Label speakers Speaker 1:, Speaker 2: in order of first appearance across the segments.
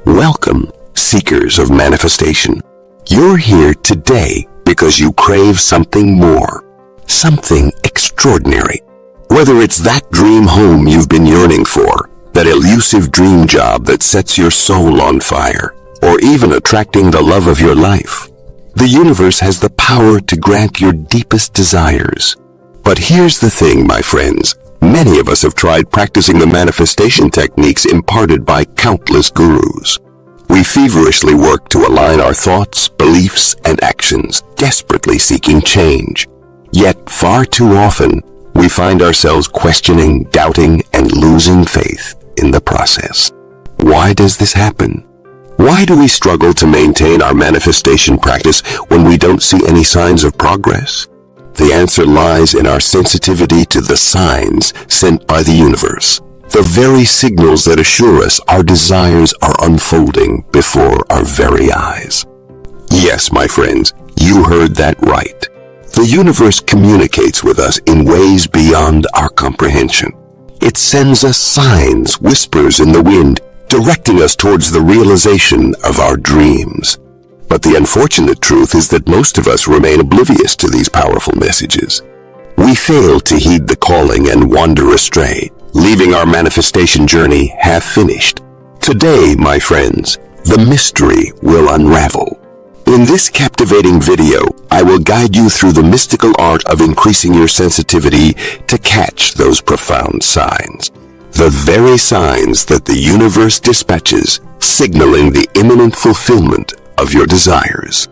Speaker 1: Welcome, seekers of manifestation. You're here today because you crave something more, something extraordinary. Whether it's that dream home you've been yearning for, that elusive dream job that sets your soul on fire, or even attracting the love of your life, the universe has the power to grant your deepest desires. But here's the thing, my friends. Many of us have tried practicing the manifestation techniques imparted by countless gurus. We feverishly work to align our thoughts, beliefs, and actions, desperately seeking change. Yet, far too often, we find ourselves questioning, doubting, and losing faith in the process. Why does this happen? Why do we struggle to maintain our manifestation practice when we don't see any signs of progress? The answer lies in our sensitivity to the signs sent by the universe, the very signals that assure us our desires are unfolding before our very eyes. Yes, my friends, you heard that right. The universe communicates with us in ways beyond our comprehension. It sends us signs, whispers in the wind, directing us towards the realization of our dreams. But the unfortunate truth is that most of us remain oblivious to these powerful messages. We fail to heed the calling and wander astray, leaving our manifestation journey half finished. Today, my friends, the mystery will unravel. In this captivating video, I will guide you through the mystical art of increasing your sensitivity to catch those profound signs. The very signs that the universe dispatches, signaling the imminent fulfillment of your desires.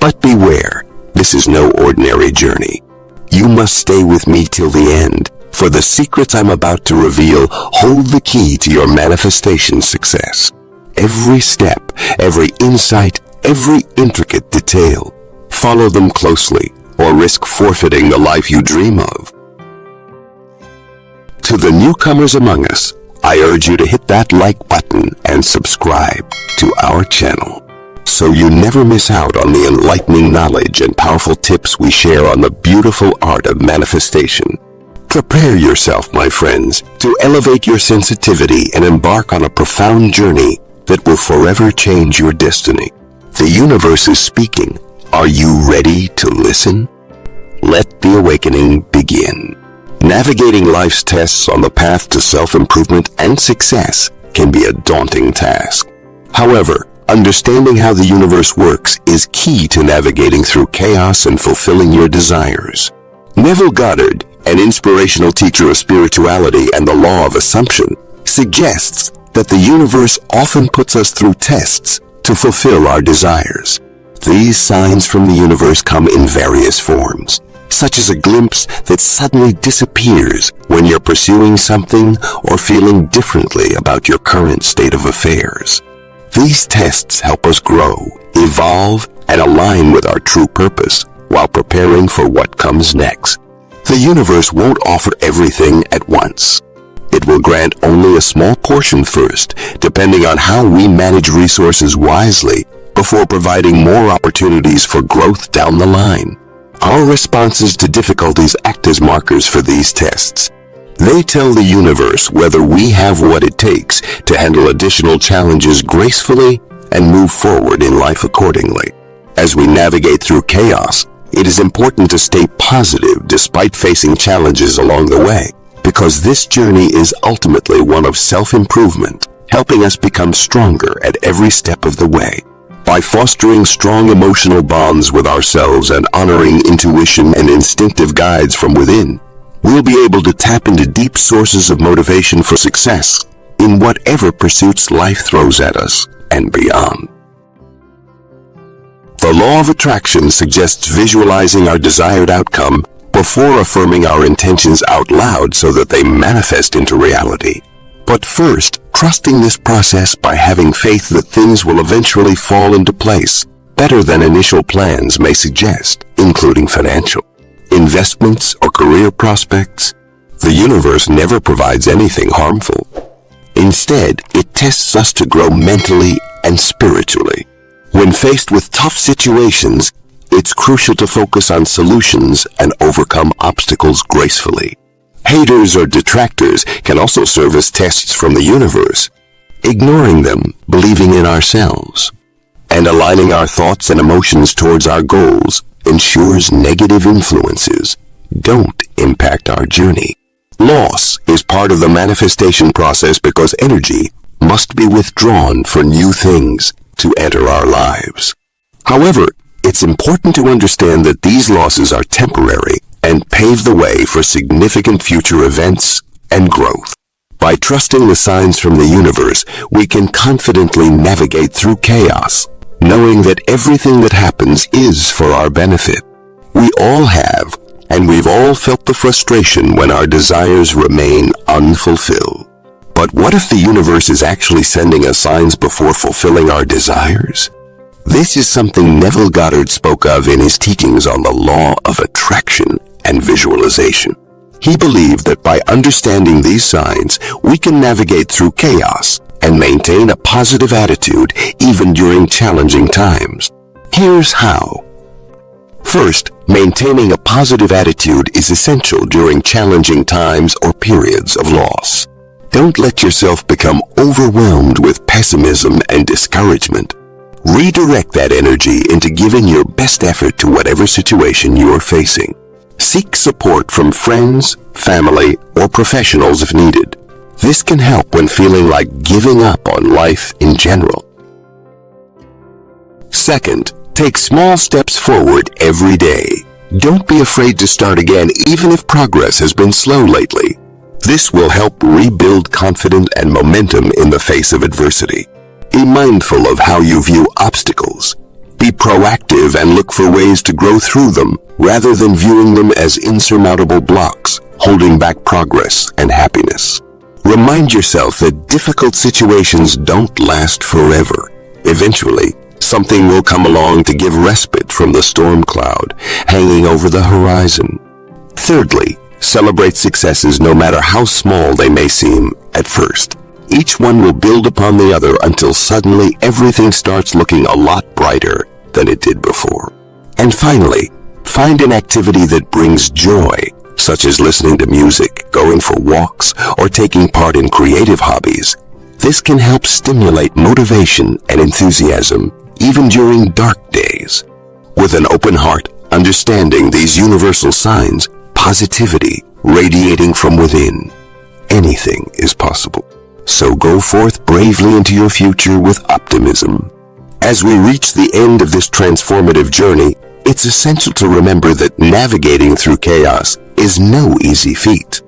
Speaker 1: But beware, this is no ordinary journey. You must stay with me till the end, for the secrets I'm about to reveal hold the key to your manifestation success. Every step, every insight, every intricate detail. Follow them closely, or risk forfeiting the life you dream of. To the newcomers among us, I urge you to hit that like button and subscribe to our channel, so you never miss out on the enlightening knowledge and powerful tips we share on the beautiful art of manifestation. Prepare yourself, my friends, to elevate your sensitivity and embark on a profound journey that will forever change your destiny. The universe is speaking. Are you ready to listen? Let the awakening begin. Navigating life's tests on the path to self-improvement and success can be a daunting task. However, understanding how the universe works is key to navigating through chaos and fulfilling your desires. Neville Goddard, an inspirational teacher of spirituality and the law of assumption, suggests that the universe often puts us through tests to fulfill our desires. These signs from the universe come in various forms, such as a glimpse that suddenly disappears when you're pursuing something or feeling differently about your current state of affairs. These tests help us grow, evolve, and align with our true purpose while preparing for what comes next. The universe won't offer everything at once. It will grant only a small portion first, depending on how we manage resources wisely, before providing more opportunities for growth down the line. Our responses to difficulties act as markers for these tests. They tell the universe whether we have what it takes to handle additional challenges gracefully and move forward in life accordingly. As we navigate through chaos, it is important to stay positive despite facing challenges along the way, because this journey is ultimately one of self-improvement, helping us become stronger at every step of the way. By fostering strong emotional bonds with ourselves and honoring intuition and instinctive guides from within, we'll be able to tap into deep sources of motivation for success in whatever pursuits life throws at us and beyond. The law of attraction suggests visualizing our desired outcome before affirming our intentions out loud so that they manifest into reality. But first, trusting this process by having faith that things will eventually fall into place better than initial plans may suggest, including financial, investments, or career prospects. The universe never provides anything harmful. Instead, it tests us to grow mentally and spiritually. When faced with tough situations, it's crucial to focus on solutions and overcome obstacles gracefully. Haters or detractors can also serve as tests from the universe. Ignoring them, believing in ourselves. And aligning our thoughts and emotions towards our goals ensures negative influences don't impact our journey. Loss is part of the manifestation process because energy must be withdrawn for new things to enter our lives. However, it's important to understand that these losses are temporary and pave the way for significant future events and growth. By trusting the signs from the universe, we can confidently navigate through chaos, knowing that everything that happens is for our benefit. We all have, and we've all felt the frustration when our desires remain unfulfilled. But what if the universe is actually sending us signs before fulfilling our desires? This is something Neville Goddard spoke of in his teachings on the law of attraction and visualization. He believed that by understanding these signs, we can navigate through chaos and maintain a positive attitude even during challenging times. Here's how. First, maintaining a positive attitude is essential during challenging times or periods of loss. Don't let yourself become overwhelmed with pessimism and discouragement. Redirect that energy into giving your best effort to whatever situation you are facing. Seek support from friends, family, or professionals if needed. This can help when feeling like giving up on life in general. Second, take small steps forward every day. Don't be afraid to start again even if progress has been slow lately. This will help rebuild confidence and momentum in the face of adversity. Be mindful of how you view obstacles. Be proactive and look for ways to grow through them rather than viewing them as insurmountable blocks, holding back progress and happiness. Remind yourself that difficult situations don't last forever. Eventually, something will come along to give respite from the storm cloud hanging over the horizon. Thirdly, celebrate successes no matter how small they may seem at first. Each one will build upon the other until suddenly everything starts looking a lot brighter than it did before. And finally, find an activity that brings joy, such as listening to music, going for walks, or taking part in creative hobbies. This can help stimulate motivation and enthusiasm even during dark days. With an open heart, understanding these universal signs, positivity radiating from within, anything is possible. So go forth bravely into your future with optimism. As we reach the end of this transformative journey, it's essential to remember that navigating through chaos is no easy feat.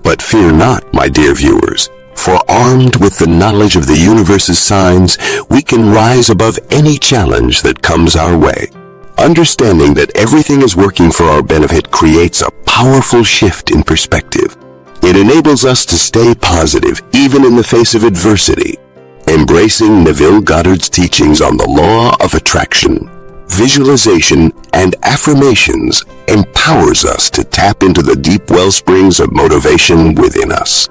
Speaker 1: But fear not, my dear viewers, for armed with the knowledge of the universe's signs, we can rise above any challenge that comes our way. Understanding that everything is working for our benefit creates a powerful shift in perspective. It enables us to stay positive even in the face of adversity. Embracing Neville Goddard's teachings on the law of attraction, visualization, and affirmations empowers us to tap into the deep wellsprings of motivation within us.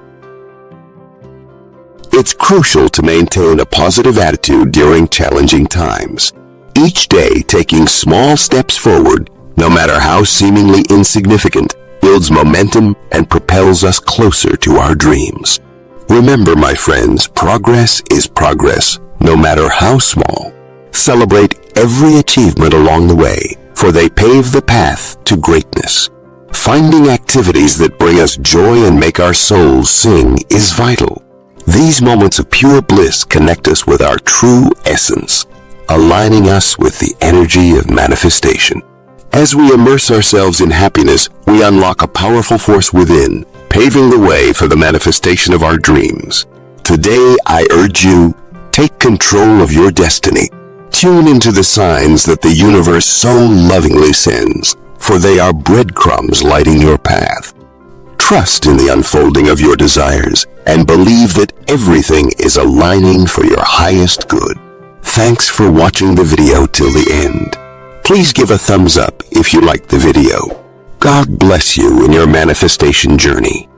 Speaker 1: It's crucial to maintain a positive attitude during challenging times. Each day taking small steps forward, no matter how seemingly insignificant, builds momentum and propels us closer to our dreams. Remember, my friends, progress is progress, no matter how small. Celebrate every achievement along the way, for they pave the path to greatness. Finding activities that bring us joy and make our souls sing is vital. These moments of pure bliss connect us with our true essence, aligning us with the energy of manifestation. As we immerse ourselves in happiness, we unlock a powerful force within, paving the way for the manifestation of our dreams. Today, I urge you, take control of your destiny. Tune into the signs that the universe so lovingly sends, for they are breadcrumbs lighting your path. Trust in the unfolding of your desires and believe that everything is aligning for your highest good. Thanks for watching the video till the end. Please give a thumbs up if you liked the video. God bless you in your manifestation journey.